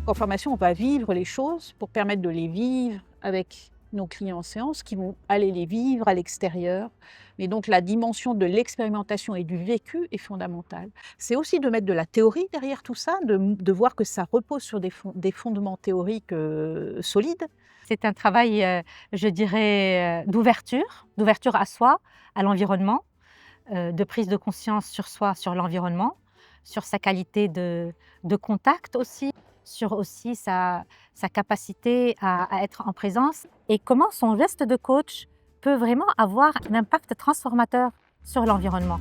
En formation, on va vivre les choses pour permettre de les vivre avec nos clients en séance qui vont aller les vivre à l'extérieur. Mais donc la dimension de l'expérimentation et du vécu est fondamentale. C'est aussi de mettre de la théorie derrière tout ça, de voir que ça repose sur des fondements théoriques solides. C'est un travail, je dirais, d'ouverture à soi, à l'environnement, de prise de conscience sur soi, sur l'environnement, sur sa qualité de contact aussi, sur aussi sa capacité à être en présence et comment son geste de coach peut vraiment avoir un impact transformateur sur l'environnement.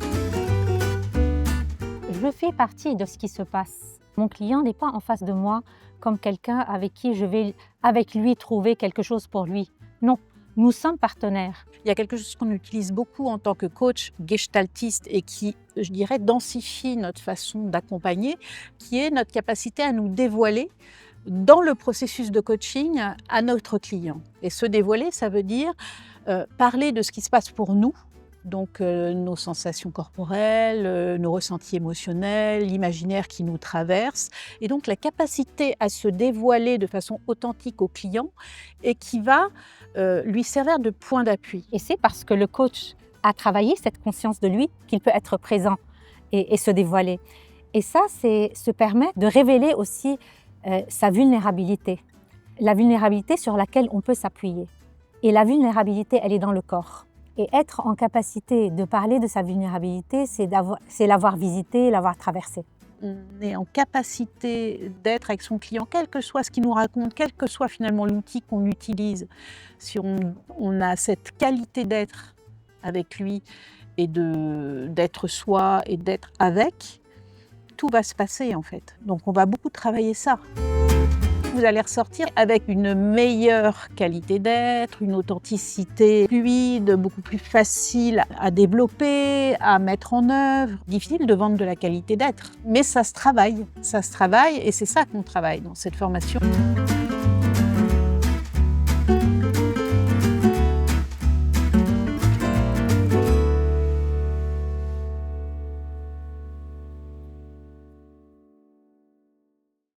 Je fais partie de ce qui se passe. Mon client n'est pas en face de moi comme quelqu'un avec qui je vais, avec lui, trouver quelque chose pour lui. Non, nous sommes partenaires. Il y a quelque chose qu'on utilise beaucoup en tant que coach gestaltiste et qui, je dirais, densifie notre façon d'accompagner, qui est notre capacité à nous dévoiler dans le processus de coaching à notre client. Et se dévoiler, ça veut dire parler de ce qui se passe pour nous, donc nos sensations corporelles, nos ressentis émotionnels, l'imaginaire qui nous traverse, et donc la capacité à se dévoiler de façon authentique au client et qui va lui servir de point d'appui. Et c'est parce que le coach a travaillé cette conscience de lui qu'il peut être présent et se dévoiler. Et ça, c'est se permettre de révéler aussi sa vulnérabilité. La vulnérabilité sur laquelle on peut s'appuyer. Et la vulnérabilité, elle est dans le corps. Et être en capacité de parler de sa vulnérabilité, c'est l'avoir visité, l'avoir traversé. On est en capacité d'être avec son client, quel que soit ce qu'il nous raconte, quel que soit finalement l'outil qu'on utilise. Si on a cette qualité d'être avec lui et d'être soi et d'être avec, tout va se passer en fait. Donc on va beaucoup travailler ça. Vous allez ressortir avec une meilleure qualité d'être, une authenticité fluide, beaucoup plus facile à développer, à mettre en œuvre. Difficile de vendre de la qualité d'être, mais ça se travaille et c'est ça qu'on travaille dans cette formation.